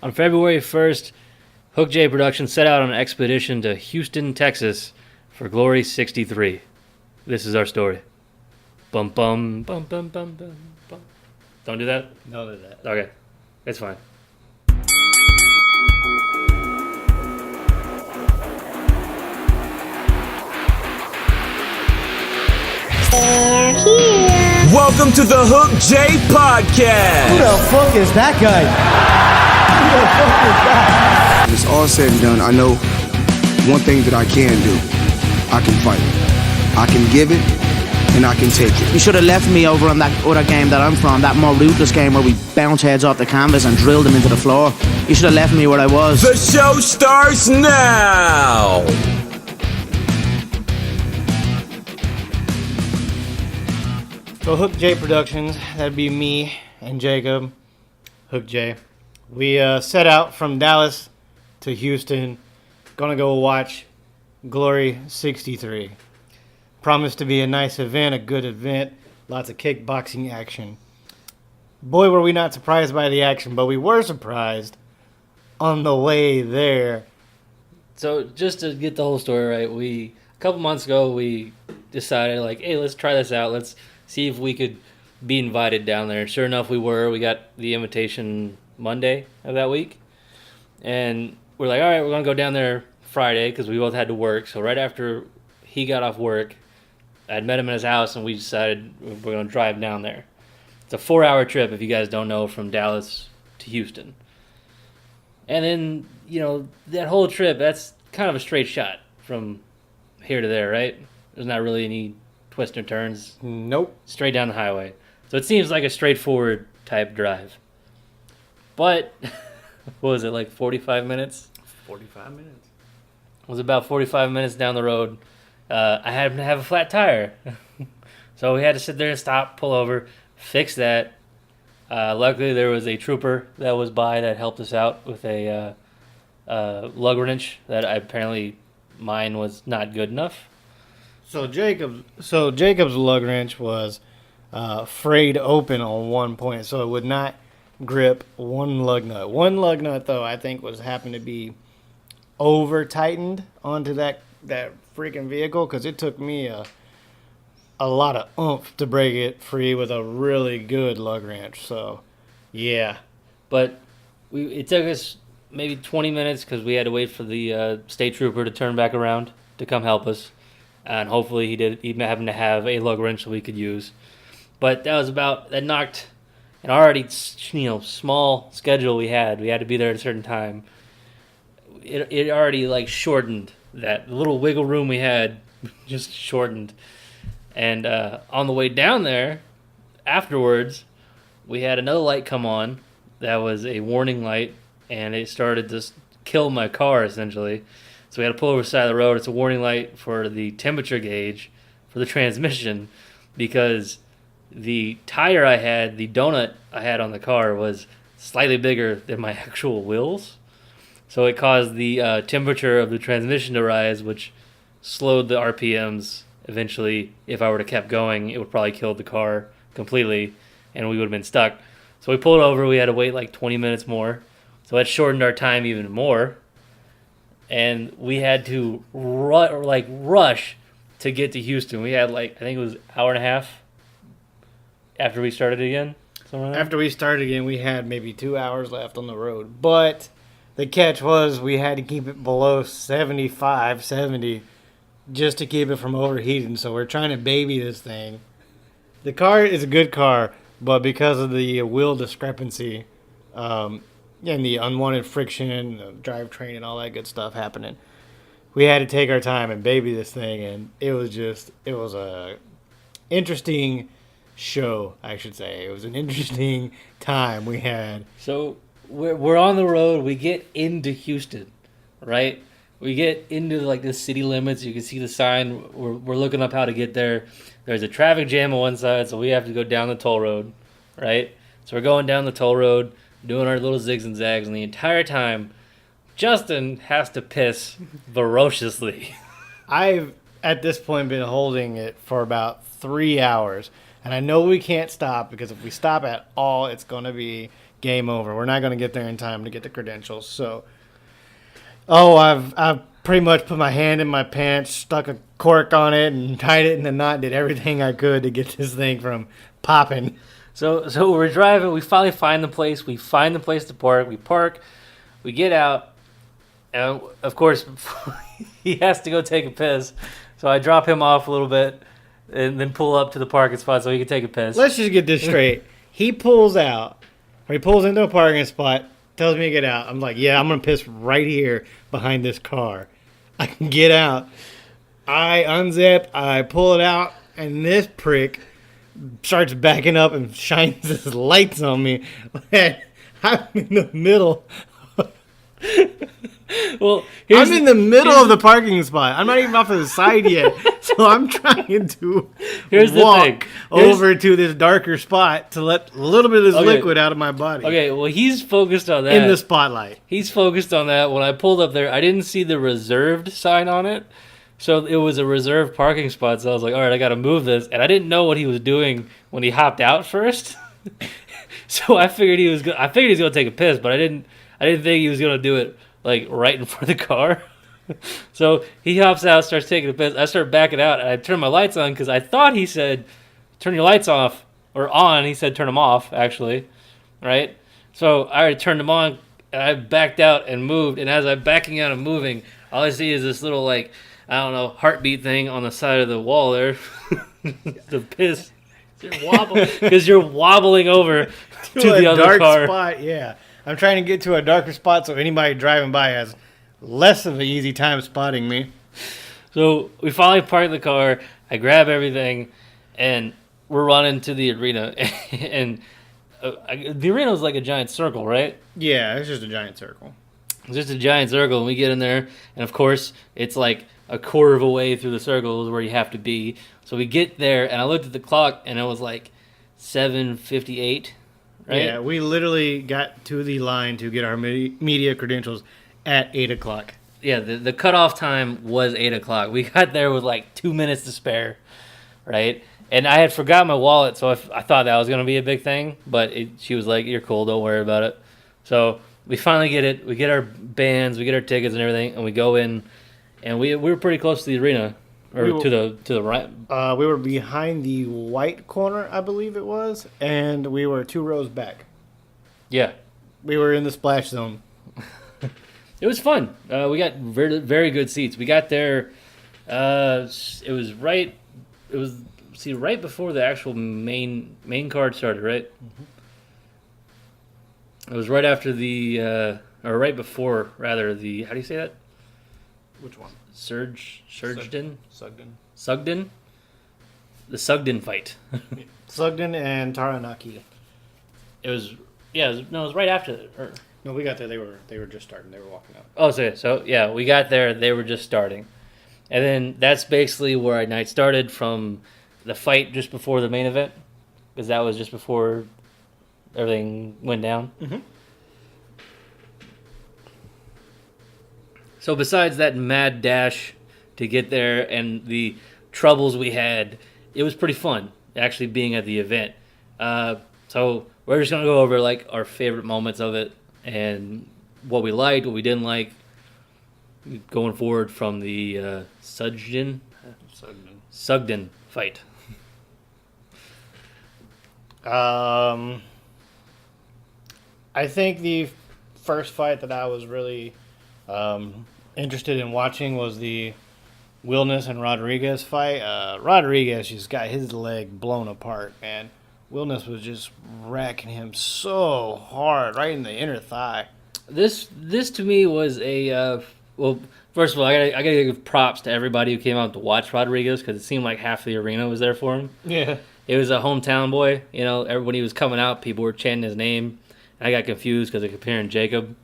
On February 1st, hookedj Productions set out on an expedition to Houston, Texas for Glory 63. This is our story. Bum bum bum bum bum bum bum. Don't do that? Don't do that. Okay. It's fine. They're here. Welcome to the hookedj Podcast. Who the fuck is that guy? Who the fuck is that? When it's all said and done, I know one thing that I can do. I can fight. I can give it, and I can take it. You should have left me over on that other game that I'm from, that more ruthless game where we bounce heads off the canvas and drill them into the floor. You should have left me where I was. The show starts now. So hookedj Productions, that'd be me and Jacob, hookedj. We set out from Dallas to Houston, gonna go watch Glory 63. Promised to be a nice event, a good event, lots of kickboxing action. Boy, were we not surprised by the action, but we were surprised on the way there. So just to get the whole story right, a couple months ago we decided hey, let's try this out. Let's see if we could be invited down there. Sure enough, we were. We got the invitation Monday of that week, and we're like, all right, we're gonna go down there Friday because we both had to work. So right after he got off work, I'd met him in his house, and we decided we're gonna drive down there. It's a 4-hour trip, if you guys don't know, from Dallas to Houston. And then, that whole trip, that's kind of a straight shot from here to there, right? There's not really any twists or turns. Nope. Straight down the highway. So it seems like a straightforward type drive. But, what was it, 45 minutes? 45 minutes. It was about 45 minutes down the road. I happened to have a flat tire. So we had to sit there and stop, pull over, fix that. Luckily, there was a trooper that was by that helped us out with a lug wrench that apparently mine was not good enough. So Jacob's lug wrench was frayed open on one point, so it would not grip one lug nut. One lug nut, though, I think happened to be over tightened onto that freaking vehicle, because it took me a lot of oomph to break it free with a really good lug wrench. So, yeah. But it took us maybe 20 minutes because we had to wait for the state trooper to turn back around to come help us. And hopefully he happened to have a lug wrench that we could use. But that knocked an already small schedule we had. We had to be there at a certain time. It already shortened that little wiggle room we had, just shortened. And on the way down there, afterwards, we had another light come on that was a warning light, and it started to kill my car, essentially. So we had to pull over the side of the road. It's a warning light for the temperature gauge for the transmission, because the tire I had, the donut I had on the car, was slightly bigger than my actual wheels. So it caused the temperature of the transmission to rise, which slowed the RPMs. Eventually, if I were to kept going, it would probably kill the car completely, and we would have been stuck. So we pulled over. We had to wait 20 minutes more. So that shortened our time even more. And we had to rush to get to Houston. We had I think it was an hour and a half after we started again. Something like that. After we started again, we had maybe 2 hours left on the road. But the catch was we had to keep it below 75, 70, just to keep it from overheating. So we're trying to baby this thing. The car is a good car, but because of the wheel discrepancy, and the unwanted friction, the drivetrain, and all that good stuff happening, we had to take our time and baby this thing, and it was a interesting show, I should say. It was an interesting time we had. So we're on the road. We get into Houston, right? We get into the city limits. You can see the sign. We're looking up how to get there. There's a traffic jam on one side, so we have to go down the toll road, right? So we're going down the toll road, doing our little zigs and zags, and the entire time, Justin has to piss ferociously. I've, at this point, been holding it for about 3 hours, and I know we can't stop, because if we stop at all, it's going to be game over. We're not going to get there in time to get the credentials. So, I've pretty much put my hand in my pants, stuck a cork on it, and tied it in a knot. Did everything I could to get this thing from popping. So we're driving. We finally find the place. We find the place to park. We park. We get out. And of course, he has to go take a piss. So I drop him off a little bit and then pull up to the parking spot so he can take a piss. Let's just get this straight. He pulls out, or he pulls into a parking spot, tells me to get out. I'm like, yeah, I'm going to piss right here behind this car. I can get out. I unzip, I pull it out, and this prick starts backing up and shines his lights on me. I'm in the middle. Well, I'm in the middle of the parking spot. I'm not even off to the side yet. So I'm trying to walk over to this darker spot to let a little bit of this liquid out of my body. Okay, well, he's focused on that. In the spotlight. He's focused on that. When I pulled up there, I didn't see the reserved sign on it. So it was a reserved parking spot. So I was like, all right, I got to move this. And I didn't know what he was doing when he hopped out first. So I figured he was going to take a piss, but I didn't think he was going to do it like right in front of the car. So he hops out, starts taking a piss. I start backing out, and I turn my lights on because I thought he said, turn your lights off or on. He said turn them off, actually, right? So I already turned them on, and I backed out and moved. And as I'm backing out and moving, all I see is this little, like, I don't know, heartbeat thing on the side of the wall there. The piss. Because you're wobbling over to the other dark car. Spot, yeah. I'm trying to get to a darker spot so anybody driving by has less of an easy time spotting me. So we finally park the car. I grab everything, and we're running to the arena. And the arena was like a giant circle, right? Yeah, it's just a giant circle. It's just a giant circle, and we get in there, and of course, it's like a quarter of a way through the circle is where you have to be. So we get there, and I looked at the clock, and it was like 7:58. Right? Yeah, we literally got to the line to get our media credentials at 8 o'clock. Yeah, the cutoff time was 8 o'clock. We got there with like 2 minutes to spare, right? And I had forgot my wallet, so I thought that was going to be a big thing. But she was like, you're cool, don't worry about it. So we finally get it. We get our bands, we get our tickets and everything, and we go in. And we were pretty close to the arena, or to the right. We were behind the white corner, I believe it was, and we were 2 rows back. Yeah. We were in the splash zone. It was fun. We got very, very good seats. We got there. It was right before the actual main card started, right? Mm-hmm. It was right after or right before, rather, the, how do you say that? Which one? Sugden? Sugden. The Sugden fight. Sugden and Taranaki. It was right after it. No, we got there. They were just starting. They were walking up. Oh, so yeah, we got there. They were just starting, and then that's basically where our night started, from the fight just before the main event, because that was just before everything went down. Mm-hmm. So besides that mad dash to get there and the troubles we had, it was pretty fun actually being at the event. So we're just gonna go over like our favorite moments of it and what we liked, what we didn't like, going forward from the Sugden fight. I think the first fight that I was really interested in watching was the Wilness and Rodriguez fight. Rodriguez just got his leg blown apart, man. Wilness was just racking him so hard, right in the inner thigh. This to me was a well. First of all, I gotta give props to everybody who came out to watch Rodriguez, because it seemed like half the arena was there for him. Yeah, it was a hometown boy. You know, when he was coming out, people were chanting his name. And I got confused because they're comparing Jacob.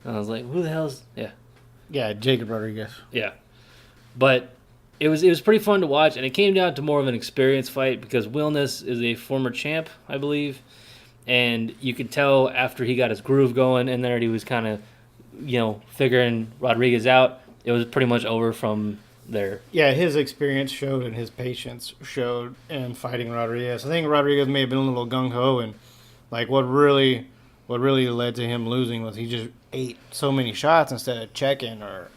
And I was like, who the hell's yeah, Jacob Rodriguez. Yeah, but it was pretty fun to watch, and it came down to more of an experience fight because Wilness is a former champ, I believe, and you could tell after he got his groove going in there, he was kind of, figuring Rodriguez out. It was pretty much over from there. Yeah, his experience showed and his patience showed in fighting Rodriguez. I think Rodriguez may have been a little gung-ho, and like what really what really led to him losing was he just ate so many shots instead of checking or,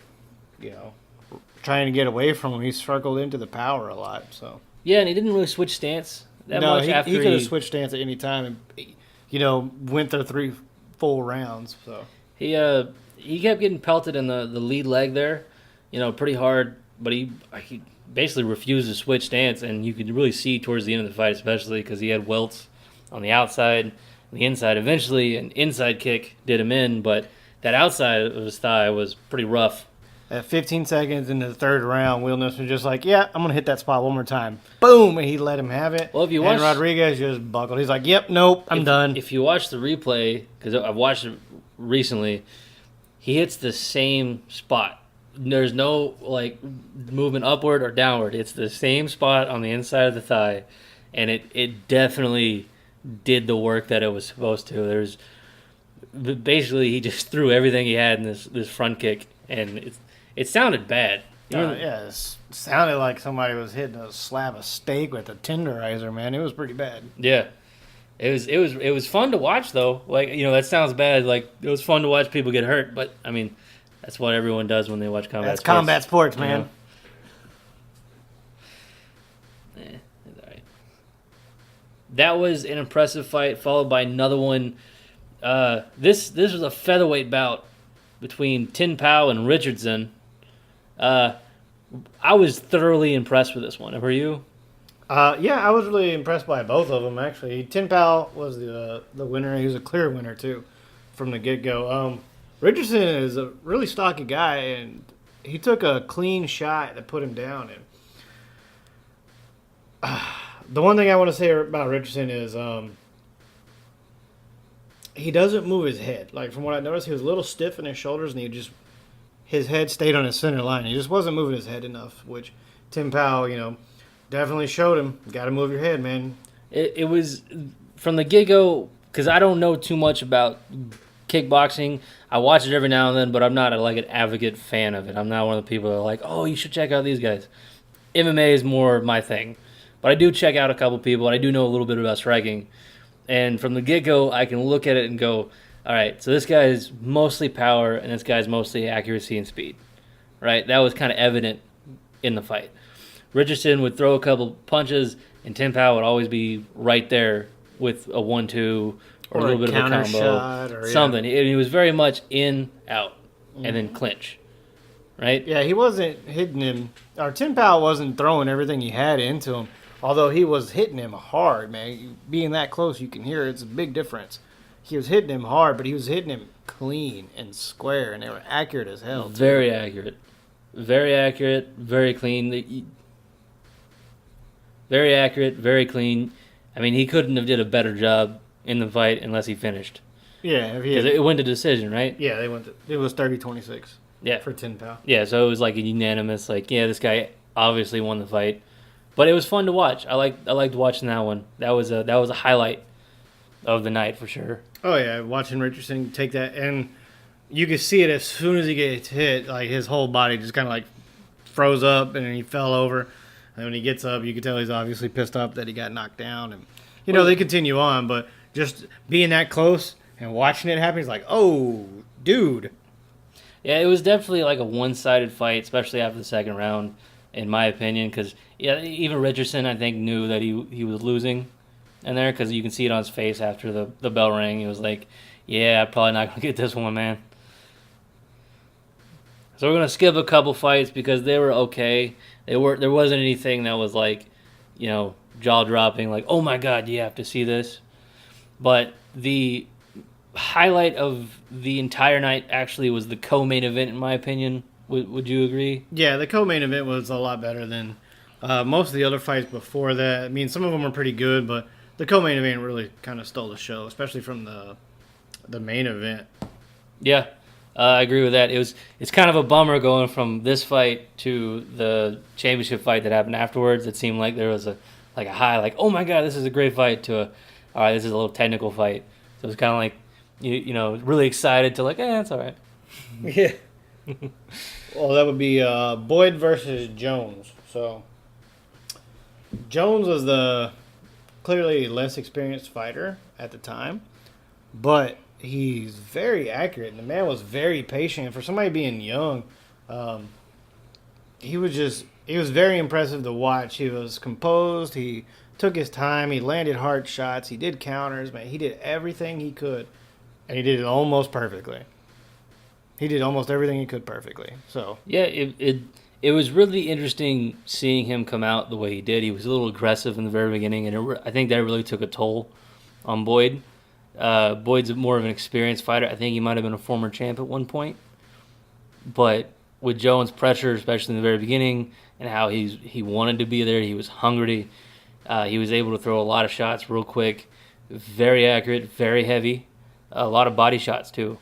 trying to get away from him. He circled into the power a lot. So Yeah, and he didn't really switch stance that no, much he after could have switched stance at any time and went through 3 full rounds. So he kept getting pelted in the lead leg there, pretty hard. But he basically refused to switch stance, and you could really see towards the end of the fight, especially because he had welts on the outside, the inside. Eventually, an inside kick did him in, but that outside of his thigh was pretty rough. at 15 seconds into the third round, Will Nielsen was just like, yeah, I'm going to hit that spot one more time. Boom! And he let him have it. Well, if you and watch- Rodriguez just buckled. He's like, yep, nope, I'm done. If you watch the replay, because I've watched it recently, he hits the same spot. There's no movement upward or downward. It's the same spot on the inside of the thigh, and it definitely did the work that it was supposed to. Basically he just threw everything he had in this front kick, and it sounded bad. It sounded like somebody was hitting a slab of steak with a tenderizer, man. It was pretty bad. Yeah. It was fun to watch though. That sounds bad. It was fun to watch people get hurt, but I mean, that's what everyone does when they watch combat That's sports. combat sports, man. It's all right. That was an impressive fight, followed by another one. This was a featherweight bout between Tin Pao and Richardson. I was thoroughly impressed with this one. Were you? Yeah, I was really impressed by both of them, actually. Tin Pao was the winner. He was a clear winner, too, from the get-go. Richardson is a really stocky guy, and he took a clean shot that put him down. And the one thing I want to say about Richardson is he doesn't move his head. From what I noticed, he was a little stiff in his shoulders, and his head stayed on his center line. He just wasn't moving his head enough, which Tin Pao, definitely showed him. Got to move your head, man. It was from the get-go, because I don't know too much about kickboxing. I watch it every now and then, but I'm not an advocate fan of it. I'm not one of the people that are like, oh, you should check out these guys. MMA is more my thing. But I do check out a couple people, and I do know a little bit about striking. And from the get-go, I can look at it and go, all right, so this guy is mostly power, and this guy's mostly accuracy and speed. Right? That was kind of evident in the fight. Richardson would throw a couple punches, and Tin Pao would always be right there with a 1-2 or a little bit of a combo. Shot or something. He was very much in, out, and then clinch. Right? Yeah, he wasn't hitting him. Or Tin Pao wasn't throwing everything he had into him. Although he was hitting him hard, man. Being that close, you can hear it. It's a big difference. He was hitting him hard, but he was hitting him clean and square, and they were accurate as hell. Very accurate. Very accurate, very clean. Very accurate, very clean. I mean, he couldn't have did a better job in the fight unless he finished. Yeah, if he Because had, it went to decision, right? yeah, it was 30-26 Yeah. for Tin Pao. Yeah, so it was a unanimous, this guy obviously won the fight. But it was fun to watch. I liked watching that one. That was a highlight of the night for sure. Oh yeah, watching Richardson take that, and you could see it as soon as he gets hit, his whole body just kind of froze up, and he fell over. And when he gets up, you can tell he's obviously pissed off that he got knocked down. And they continue on, but just being that close and watching it happen, he's like, oh, dude. Yeah, it was definitely a one-sided fight, especially after the second round, in my opinion. Because even Richardson, I think, knew that he was losing in there, because you can see it on his face after the bell rang. He was like, yeah, I'm probably not going to get this one, man. So we're going to skip a couple fights because they were okay. There wasn't anything that was jaw-dropping, oh my God, you have to see this. But the highlight of the entire night actually was the co-main event, in my opinion. Would you agree? Yeah, the co-main event was a lot better than most of the other fights before that. I mean, some of them were pretty good, but the co-main event really kind of stole the show, especially from the main event. Yeah, I agree with that. It's kind of a bummer going from this fight to the championship fight that happened afterwards. It seemed like there was a high, oh my God, this is a great fight, to all right, this is a little technical fight. So it was kind of really excited to it's all right. Yeah. Well, that would be Boyd versus Jones. So Jones was the clearly less experienced fighter at the time, but he's very accurate. And the man was very patient for somebody being young. He was very impressive to watch. He was composed. He took his time. He landed hard shots. He did counters, man. He did everything he could, and he did it almost perfectly. He did almost everything he could perfectly. So Yeah, it was really interesting seeing him come out the way he did. He was a little aggressive in the very beginning, and I think that really took a toll on Boyd. Boyd's more of an experienced fighter. I think he might have been a former champ at one point. But with Jones' pressure, especially in the very beginning, and how he wanted to be there, he was hungry. He was able to throw a lot of shots real quick, very accurate, very heavy, a lot of body shots too.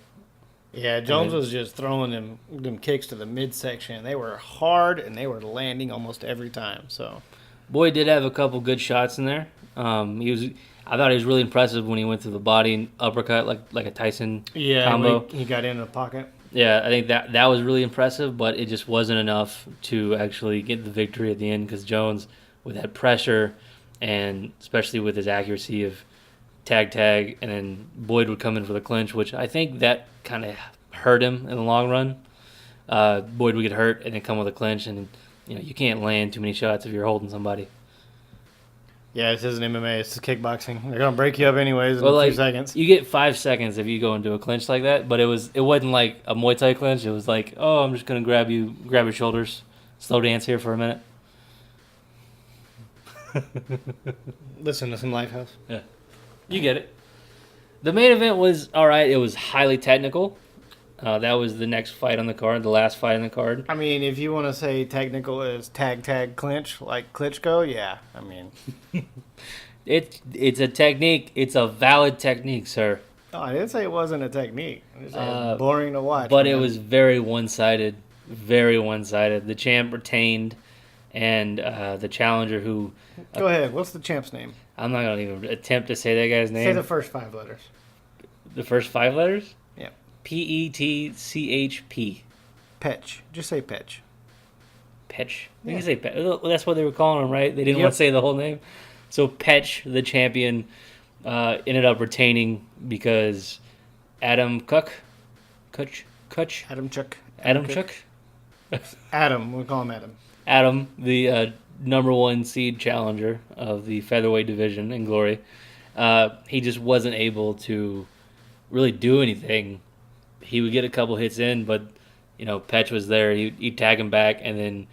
yeah, Jones was just throwing them kicks to the midsection. They were hard and they were landing almost every time. So Boyd did have a couple good shots in there. I thought he was really impressive when he went through the body and uppercut like a Tyson combo. when he got in the pocket. Yeah, I think that was really impressive, but it just wasn't enough to actually get the victory at the end because Jones, with that pressure and especially with his accuracy of tag, and then Boyd would come in for the clinch, which I think that kind of hurt him in the long run. Boyd would get hurt and then come with a clinch, and you can't land too many shots if you're holding somebody. Yeah, this isn't MMA. It's kickboxing. They're gonna break you up anyways in Well, a few like, seconds. you get 5 seconds if you go into a clinch like that, but it wasn't like a Muay Thai clinch. It was like, oh, I'm just gonna grab your shoulders, slow dance here for a minute. Listen to some Lifehouse. Yeah, you get it. The main event was all right. It was highly technical. That was the next fight on the card, the last fight on the card. I mean, if you want to say technical is tag clinch like Klitschko, yeah. I mean, It's a technique. It's a valid technique, sir. no, I didn't say it wasn't a technique. I just said it was boring to watch. But man. it was very one-sided. Very one-sided. The champ retained, and the challenger who... Go ahead. What's the champ's name? I'm not going to even attempt to say that guy's name. Say the first 5 letters. The first 5 letters? Yeah. Petchp. Petch. Just say Petch. Petch. You Yeah. can say Petch. Well, that's what they were calling him, right? They didn't Yep. want to say the whole name. So Petch, the champion, ended up retaining because Adam Kutch, Adam Chuck. Adam, we'll call him Adam. Adam, the number 1 seed challenger of the featherweight division in Glory, he just wasn't able to really do anything. He would get a couple hits in, but Petch was there. He'd tag him back, and then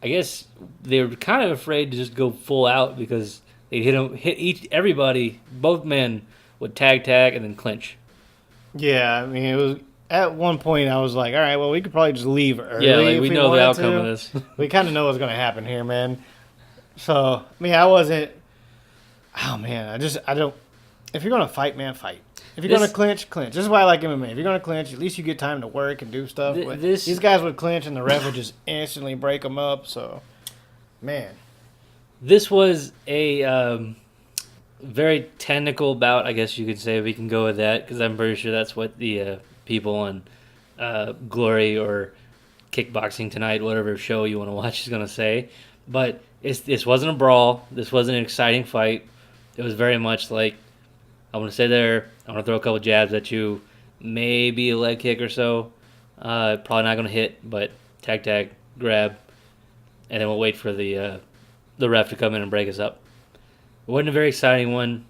I guess they were kind of afraid to just go full out because they'd hit everybody. Both men would tag, and then clinch. Yeah, I mean, it was at one point I was like, all right, well, we could probably just leave early. Yeah, like if we know the wanted outcome to. of this. We kind of know what's going to happen here, man. So, I mean, I wasn't. Oh man, I don't. If you're going to fight, man, fight. If you're going to clinch. This is why I like MMA. If you're going to clinch, at least you get time to work and do stuff. But these guys would clinch, and the ref would just instantly break them up. So, man. This was a very technical bout, I guess you could say. We can go with that because I'm pretty sure that's what the people on Glory or Kickboxing Tonight, whatever show you want to watch, is going to say. But this wasn't a brawl. This wasn't an exciting fight. It was very much like, I want to stay there. I want to throw a couple jabs at you. Maybe a leg kick or so. Probably not going to hit, but tag, grab. And then we'll wait for the ref to come in and break us up. It wasn't a very exciting one.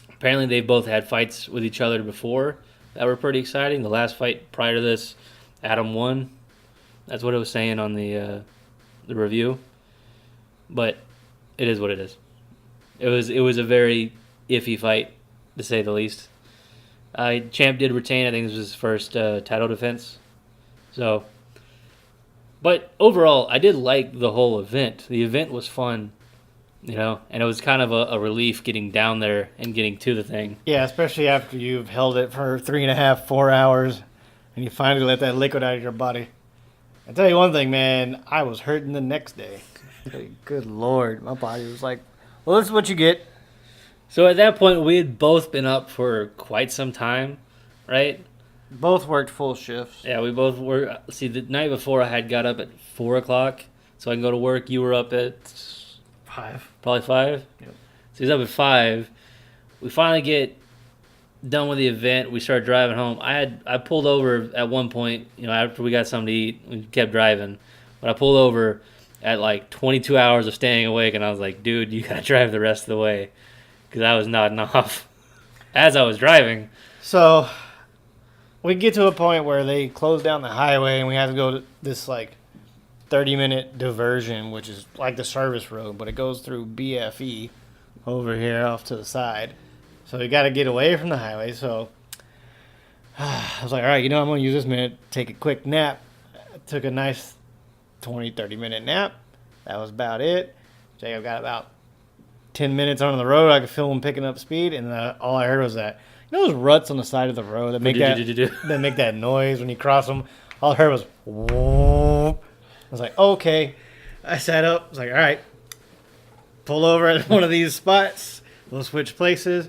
Apparently they both had fights with each other before that were pretty exciting. The last fight prior to this, Adam won. That's what it was saying on the review. But it is what it is. It was a very iffy fight, to say the least. Champ did retain. I think this was his first title defense. So, but overall, I did like the whole event. The event was fun, and it was kind of a relief getting down there and getting to the thing. Yeah, especially after you've held it for 3.5, 4 hours, and you finally let that liquid out of your body. I tell you one thing, man, I was hurting the next day. Good Lord, my body was like, well, this is what you get. So at that point, we had both been up for quite some time, right? Both worked full shifts. Yeah, we both were. See, the night before I had got up at 4 o'clock, so I can go to work. You were up at 5. Probably 5? Yep. So he's up at 5. We finally get done with the event, we started driving home. I pulled over at one point, after we got something to eat, we kept driving. But I pulled over at like 22 hours of staying awake, and I was like, dude, you gotta drive the rest of the way, because I was nodding off as I was driving. So we get to a point where they close down the highway, and we have to go to this like 30-minute diversion, which is like the service road, but it goes through BFE over here off to the side. So we got to get away from the highway. So I was like, all right, I'm going to use this minute, take a quick nap. I took a nice 30-minute nap. That was about it. Jacob got about 10 minutes on the road. I could feel him picking up speed, and all I heard was that, those ruts on the side of the road that make that noise when you cross them? All I heard was, whoop. I was like, okay. I sat up. I was like, all right. Pull over at one of these spots. We'll switch places.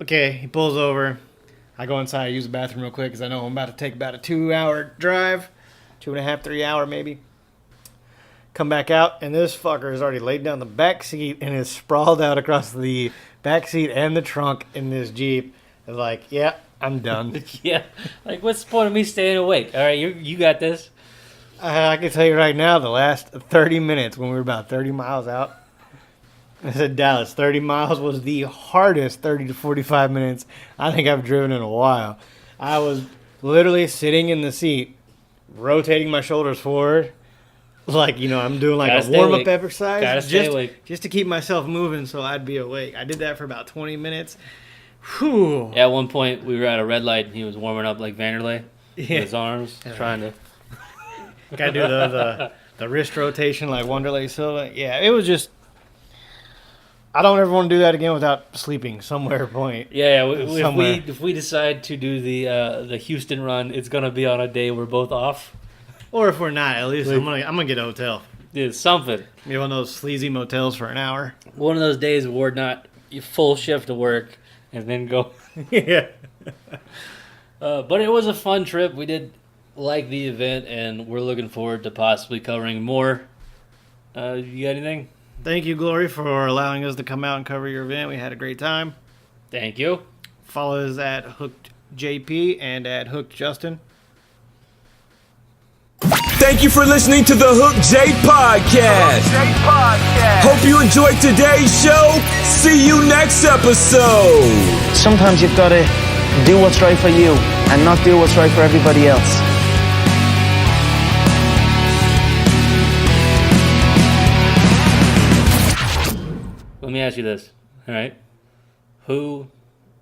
Okay, he pulls over. I go inside, use the bathroom real quick because I know I'm about to take about a 2-hour drive. 2.5, 3 hour maybe. Come back out, and this fucker has already laid down the back seat and is sprawled out across the back seat and the trunk in this Jeep. I was like, yeah, I'm done. Yeah. Like, what's the point of me staying awake? All right, you got this. I can tell you right now, the last 30 minutes when we were about 30 miles out, I said Dallas, 30 miles was the hardest 30 to 45 minutes I think I've driven in a while. I was literally sitting in the seat, rotating my shoulders forward, like, I'm doing like a warm-up exercise just to keep myself moving so I'd be awake. I did that for about 20 minutes. Whew. At one point, we were at a red light, and he was warming up like Vanderlei with his arms, trying to... Gotta do the wrist rotation like Wanderlei Silva. Yeah, it was just... I don't ever want to do that again without sleeping somewhere. Point. Yeah. If we decide to do the Houston run, it's gonna be on a day we're both off, or if we're not, at least I'm gonna get a hotel. Dude, something. Maybe one of those sleazy motels for an hour. One of those days where we're not full shift of work, and then go. Yeah. But it was a fun trip. We did like the event, and we're looking forward to possibly covering more. You got anything? Thank you, Glory, for allowing us to come out and cover your event. We had a great time. Thank you. Follow us at hookedjp and at hookedjustin. Thank you for listening to the Hook J Podcast. Hope you enjoyed today's show. See you next episode. Sometimes you've got to do what's right for you and not do what's right for everybody else. Let me ask you this, all right? Who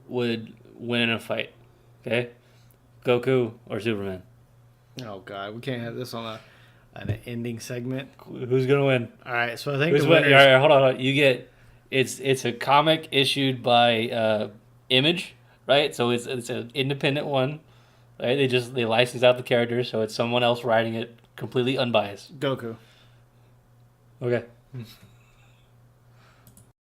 would win in a fight? Okay? Goku or Superman? Oh, God. We can't have this on an ending segment. Who's going to win? All right, so I think Who's the winners... All right, hold on. You get... It's a comic issued by Image, right? So it's an independent one. Right? They license out the characters, so it's someone else writing it completely unbiased. Goku. Okay.